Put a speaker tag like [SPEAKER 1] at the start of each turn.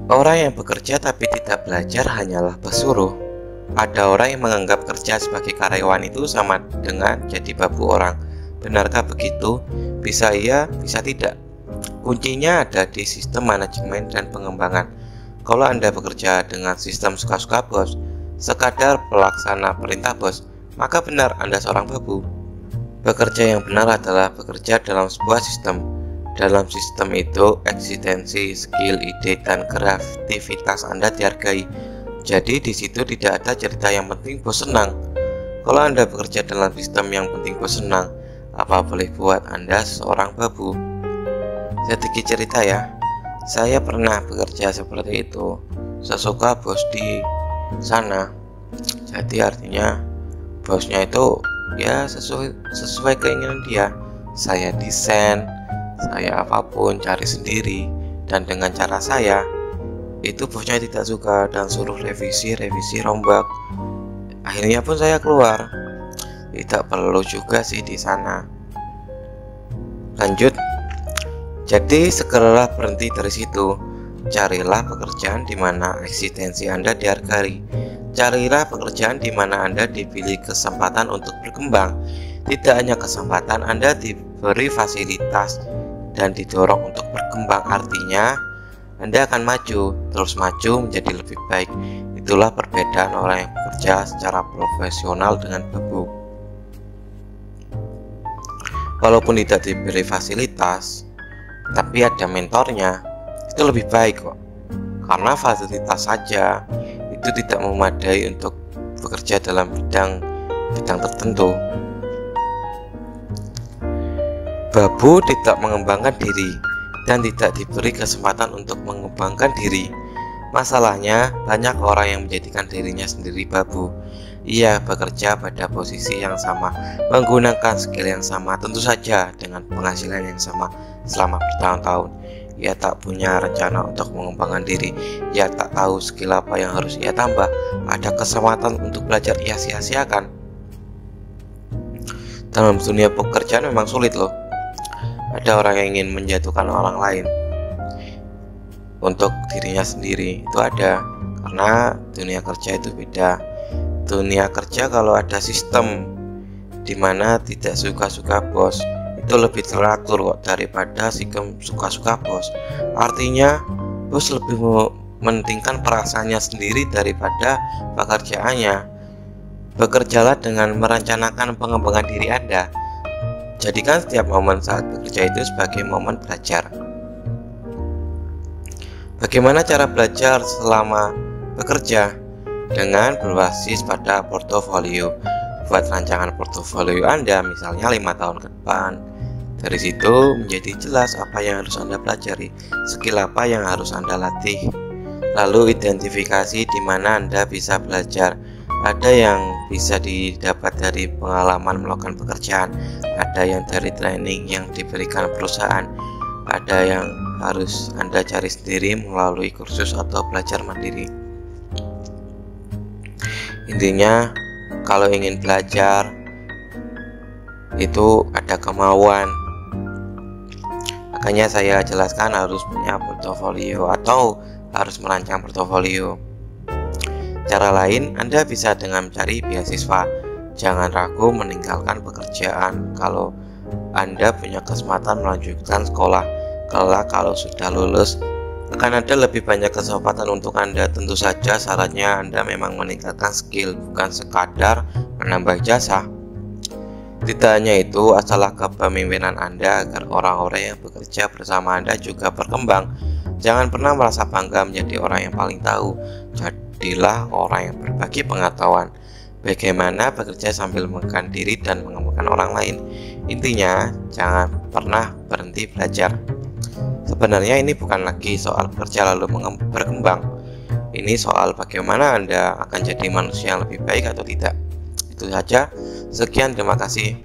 [SPEAKER 1] Orang yang bekerja tapi tidak belajar hanyalah pesuruh. Ada orang yang menganggap kerja sebagai karyawan itu sama dengan jadi babu orang. Benarkah begitu? Bisa iya, bisa tidak. Kuncinya ada di sistem manajemen dan pengembangan. Kalau Anda bekerja dengan sistem suka-suka bos, sekadar pelaksana perintah bos, maka benar Anda seorang babu. Bekerja yang benar adalah bekerja dalam sebuah sistem. Dalam sistem itu, eksistensi, skill, ide, dan kreativitas Anda dihargai. Jadi di situ tidak ada cerita yang penting bos senang. Kalau Anda bekerja dalam sistem yang penting bos senang, apa boleh buat Anda seorang babu? Sedikit cerita ya. Saya pernah bekerja seperti itu. Sesuka bos di sana. Jadi artinya bosnya itu ya sesuai keinginan dia. Saya desain, saya apapun cari sendiri, dan dengan cara saya itu bosnya tidak suka dan suruh revisi rombak. Akhirnya pun saya keluar. Tidak perlu juga sih di sana. Lanjut. Jadi segeralah berhenti dari situ. Carilah pekerjaan di mana eksistensi Anda dihargai. Carilah pekerjaan di mana Anda diberi kesempatan untuk berkembang. Tidak hanya kesempatan, Anda diberi fasilitas dan didorong untuk berkembang. Artinya Anda akan maju, terus maju menjadi lebih baik. Itulah perbedaan orang yang bekerja secara profesional dengan babu. Walaupun tidak diberi fasilitas, tapi ada mentornya, itu lebih baik kok. Karena fasilitas saja itu tidak memadai untuk bekerja dalam bidang tertentu. Babu tidak mengembangkan diri dan tidak diberi kesempatan untuk mengembangkan diri. Masalahnya, banyak orang yang menjadikan dirinya sendiri babu. Ia bekerja pada posisi yang sama, menggunakan skill yang sama, tentu saja dengan penghasilan yang sama selama bertahun-tahun. Ia tak punya rencana untuk mengembangkan diri. Ia tak tahu skill apa yang harus ia tambah. Ada kesempatan untuk belajar, ia sia-siakan. Dalam dunia pekerjaan memang sulit loh. Ada orang yang ingin menjatuhkan orang lain untuk dirinya sendiri. Itu ada, karena dunia kerja itu beda. Dunia kerja kalau ada sistem dimana tidak suka-suka bos, itu lebih teratur kok daripada sistem suka-suka bos. Artinya bos lebih mementingkan perasaannya sendiri daripada pekerjaannya. Bekerjalah dengan merencanakan pengembangan diri Anda. Jadikan setiap momen saat bekerja itu sebagai momen belajar. Bagaimana cara belajar selama bekerja? Dengan berbasis pada portofolio. Buat rancangan portofolio Anda misalnya 5 tahun ke depan. Dari situ menjadi jelas apa yang harus Anda pelajari, skill apa yang harus Anda latih. Lalu identifikasi di mana Anda bisa belajar. Ada yang bisa didapat dari pengalaman melakukan pekerjaan, ada yang dari training yang diberikan perusahaan, ada yang harus Anda cari sendiri melalui kursus atau belajar mandiri. Intinya, kalau ingin belajar itu ada kemauan. Makanya saya jelaskan harus punya portofolio atau harus merancang portofolio. Cara lain, Anda bisa dengan mencari beasiswa. Jangan ragu meninggalkan pekerjaan kalau Anda punya kesempatan melanjutkan sekolah. Kelak kalau sudah lulus, akan ada lebih banyak kesempatan untuk Anda. Tentu saja syaratnya Anda memang meningkatkan skill, bukan sekadar menambah jasa. Tidak hanya itu, asalah kepemimpinan Anda agar orang-orang yang bekerja bersama Anda juga berkembang. Jangan pernah merasa bangga menjadi orang yang paling tahu. Jadilah orang yang berbagi pengetahuan. Bagaimana bekerja sambil mengembangkan diri dan mengembangkan orang lain. Intinya, jangan pernah berhenti belajar. Sebenarnya ini bukan lagi soal bekerja lalu berkembang. Ini soal bagaimana Anda akan jadi manusia yang lebih baik atau tidak. Itu saja. Sekian, terima kasih.